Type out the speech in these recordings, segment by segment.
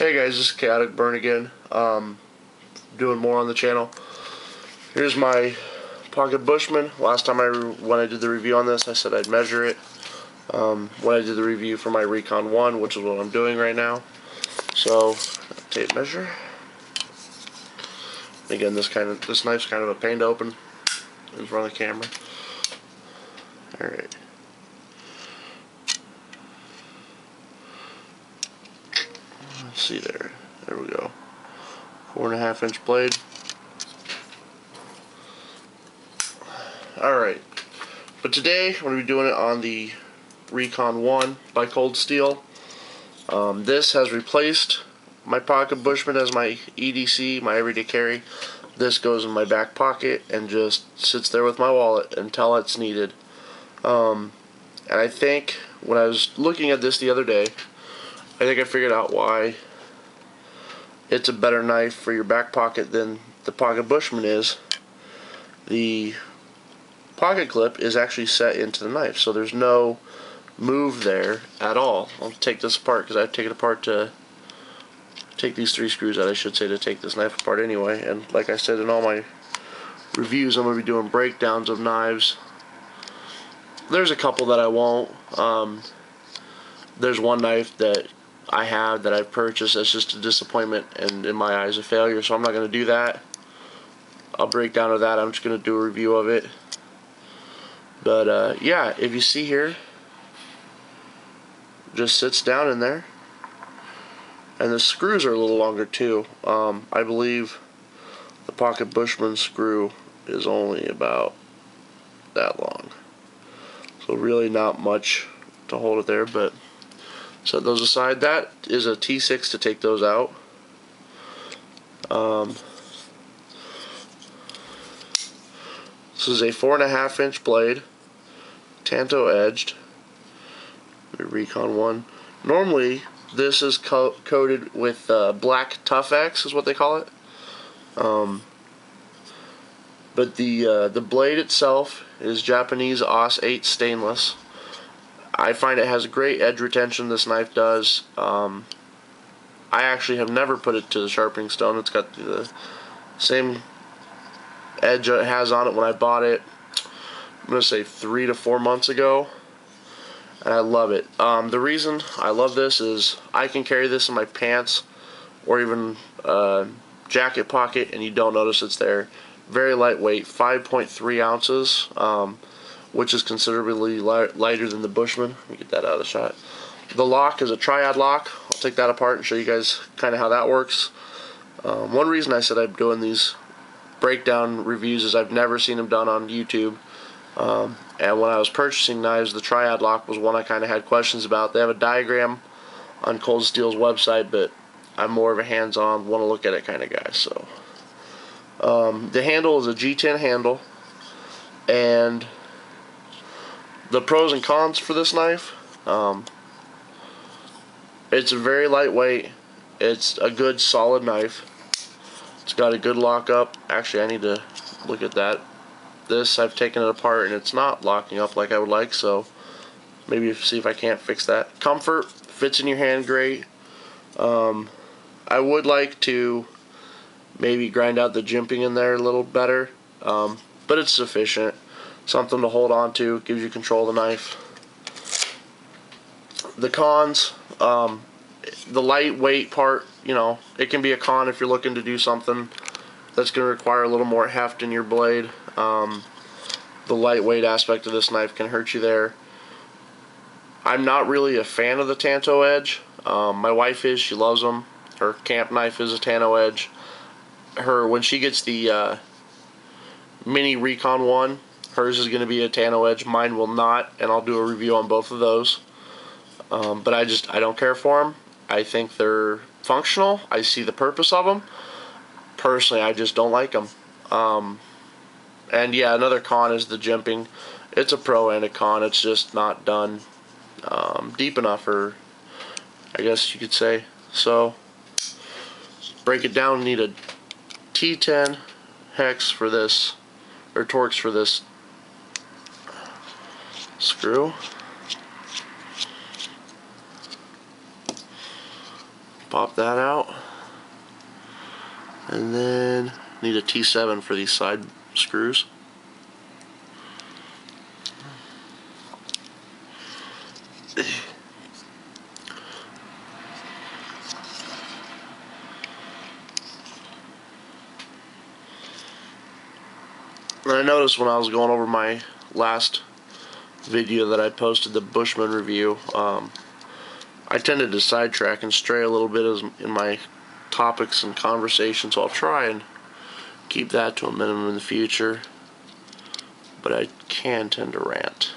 Hey guys, this is Chaotic Burn again. Doing more on the channel. Here's my pocket Bushman. Last time when I did the review on this, I said I'd measure it. When I did the review for my Recon 1, which is what I'm doing right now. So, tape measure. Again, this knife's kind of a pain to open in front of the camera. Alright. Let's see there. There we go. 4.5 inch blade. Alright. But today, I'm going to be doing it on the Recon 1 by Cold Steel. This has replaced my pocket Bushman as my EDC, my everyday carry. This goes in my back pocket and just sits there with my wallet until it's needed. And I think when I was looking at this the other day, I think I figured out why it's a better knife for your back pocket than the pocket Bushman is. The pocket clip is actually set into the knife, so there's no move there at all. I'll take this apart because I have to take it apart to take these 3 screws out, I should say, to take this knife apart anyway. And like I said in all my reviews, I'm going to be doing breakdowns of knives. There's a couple that I won't. There's one knife that I have that I've purchased that's just a disappointment and in my eyes a failure, so I'm not going to do that. I'll break down to that. I'm just going to do a review of it. But yeah, if you see here, just sits down in there, and the screws are a little longer too. I believe the pocket Bushman screw is only about that long, so really not much to hold it there. But set those aside. That is a T6 to take those out. This is a 4.5 inch blade, Tanto edged. The Recon 1. Normally, this is coated with black Tough X, is what they call it. But the blade itself is Japanese AUS 8 stainless. I find it has great edge retention. This knife does. I actually have never put it to the sharpening stone. It's got the same edge it has on it when I bought it. I'm going to say 3 to 4 months ago. And I love it. The reason I love this is I can carry this in my pants or even jacket pocket and you don't notice it's there. Very lightweight, 5.3 ounces, which is considerably lighter than the Bushman. Let me get that out of the shot. The lock is a triad lock. I'll take that apart and show you guys kind of how that works. One reason I said I'm doing these breakdown reviews is I've never seen them done on YouTube. And when I was purchasing knives, the triad lock was one I kind of had questions about. They have a diagram on Cold Steel's website, but I'm more of a hands-on, want to look at it kind of guy. So the handle is a G10 handle, and the pros and cons for this knife, it's very lightweight. It's a good solid knife. It's got a good lockup. Actually, I need to look at that. This, I've taken it apart and it's not locking up like I would like, so maybe see if I can't fix that. Comfort, fits in your hand great. I would like to maybe grind out the jimping in there a little better, but it's sufficient. Something to hold on to, gives you control of the knife. The cons, the lightweight part, you know, it can be a con if you're looking to do something that's going to require a little more heft in your blade. The lightweight aspect of this knife can hurt you there. I'm not really a fan of the Tanto edge. My wife is. She loves them. Her camp knife is a Tanto edge. When she gets the mini Recon 1, hers is going to be a Tanto edge. Mine will not, and I'll do a review on both of those. But I don't care for them. I think they're functional. I see the purpose of them. Personally, I just don't like them. And yeah, another con is the jimping. It's a pro and a con. It's just not done deep enough, or I guess you could say. So, break it down. Need a T10 hex for this, or Torx for this screw. Pop that out. And then need a T7 for these side screws. And I noticed when I was going over my last video that I posted, the Bushman review, I tended to sidetrack and stray a little bit in my topics and conversations, so I'll try and keep that to a minimum in the future, but I can tend to rant.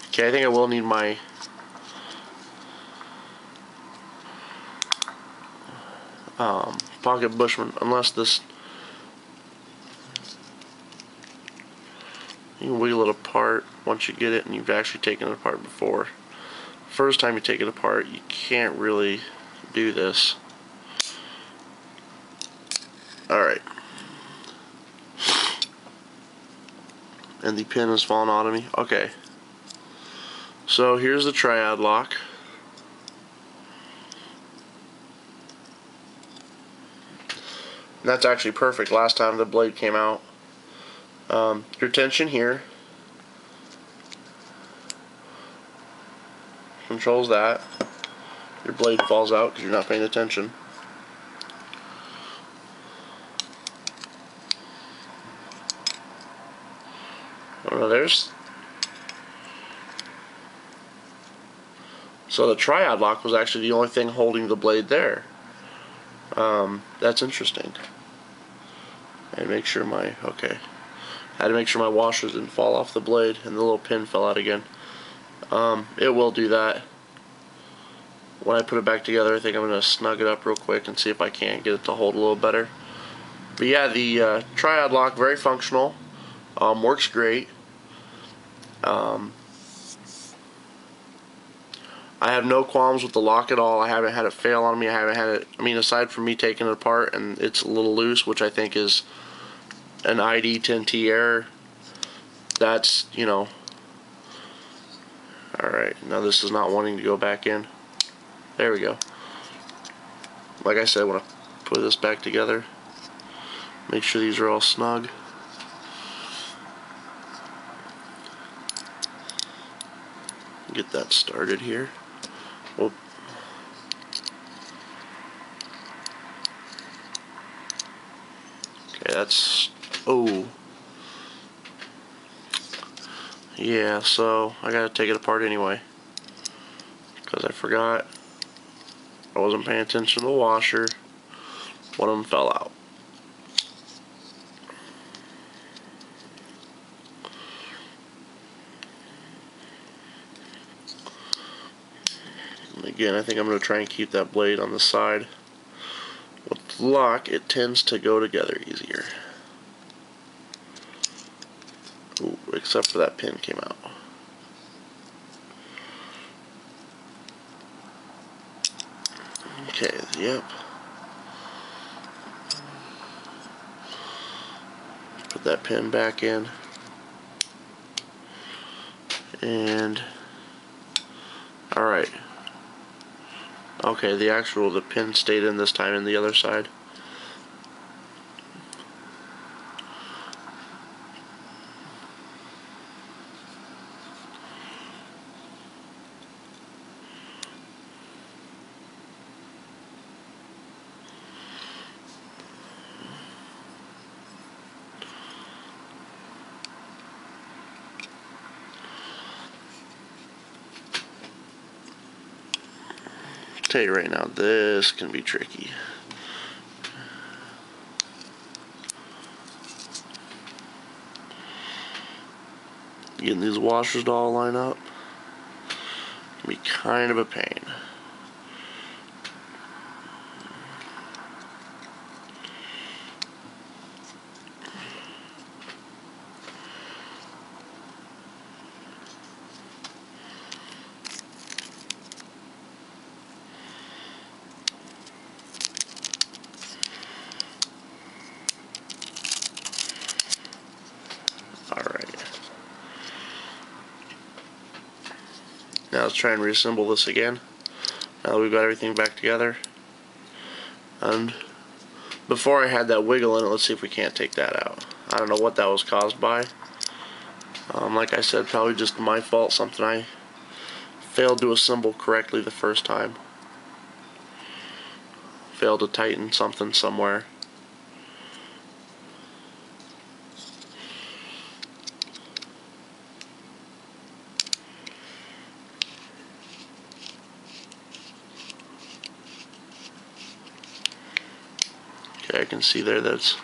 Okay, I think I will need my pocket Bushman, unless this, you can wiggle it apart once you get it and you've actually taken it apart before. First time you take it apart, you can't really do this. Alright. And the pin has fallen out of me. Okay. So here's the triad lock. And that's actually perfect. Last time the blade came out. Your tension here controls that. Your blade falls out because you're not paying attention. Oh, there's. So the triad lock was actually the only thing holding the blade there. That's interesting. And make sure my had to make sure my washers didn't fall off the blade and the little pin fell out again. It will do that. When I put it back together, I think I'm going to snug it up real quick and see if I can't get it to hold a little better. But yeah, the triad lock, very functional. Works great. I have no qualms with the lock at all. I haven't had it fail on me. I haven't had it, I mean, aside from me taking it apart and it's a little loose, which I think is an ID10T error. That's, you know. Alright, now this is not wanting to go back in. There we go. Like I said, when I put this back together, make sure these are all snug. Get that started here. Whoop. Okay, that's, oh. Yeah, so I gotta take it apart anyway, because I forgot. I wasn't paying attention to the washer. One of them fell out. And again, I think I'm going to try and keep that blade on the side. With the lock, it tends to go together easier. Ooh, except for that pin came out. Okay, yep. Put that pin back in. And alright. Okay, the pin stayed in this time in the other side. Tell you right now, this can be tricky. Getting these washers to all line up can be kind of a pain. Now let's try and reassemble this again. Now that we've got everything back together. And before I had that wiggle in it, let's see if we can't take that out. I don't know what that was caused by. Like I said, probably just my fault, something I failed to assemble correctly the first time. Failed to tighten something somewhere. Okay, I can see there that's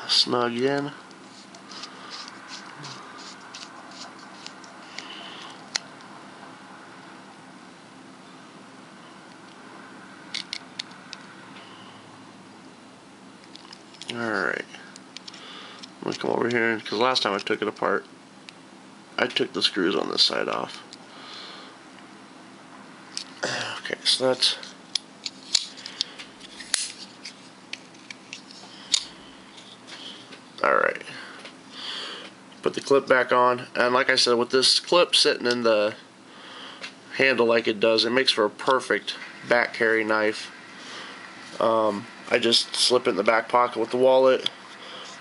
snug in. Alright, I'm going to come over here, because last time I took it apart, I took the screws on this side off. Okay, so that's... Alright. Put the clip back on, and like I said, with this clip sitting in the handle like it does, it makes for a perfect back carry knife. I just slip it in the back pocket with the wallet,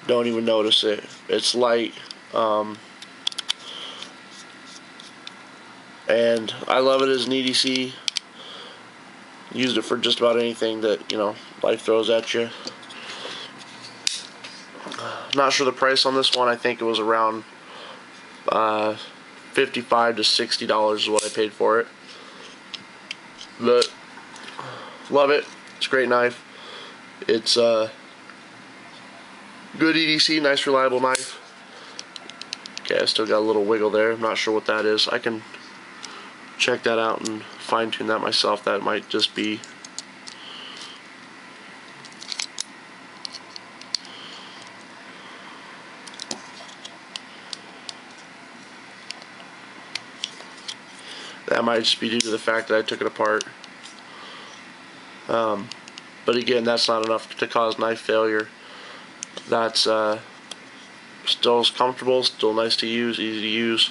don't even notice it. It's light, and I love it as an EDC. Used it for just about anything that, you know, life throws at you. Not sure the price on this one. I think it was around $55 to $60 is what I paid for it. But love it. It's a great knife. It's a good EDC, nice reliable knife. Okay, I still got a little wiggle there. I'm not sure what that is. I can check that out and fine tune that myself. That might just be due to the fact that I took it apart. But again, that's not enough to cause knife failure. That's still comfortable, still nice to use, easy to use.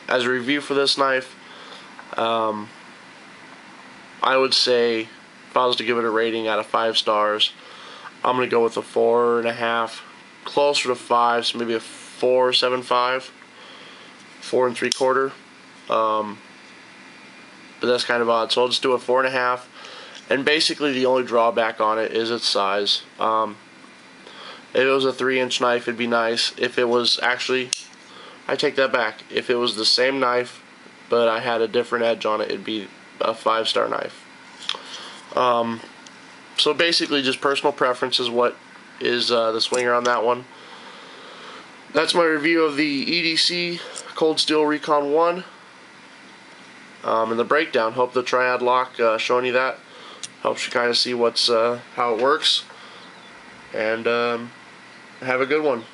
As a review for this knife, I would say if I was to give it a rating out of 5 stars, I'm going to go with a 4.5, closer to 5, so maybe a 4.75, 4 3/4. But that's kind of odd, so I'll just do a 4.5. And basically the only drawback on it is its size. If it was a 3-inch knife, it'd be nice. If it was actually, I take that back. If it was the same knife, but I had a different edge on it, it'd be a 5-star knife. So basically just personal preference is what is the swinger on that one. That's my review of the EDC Cold Steel Recon 1. And the breakdown. Hope the triad lock showing you that helps you kind of see what's how it works. And have a good one.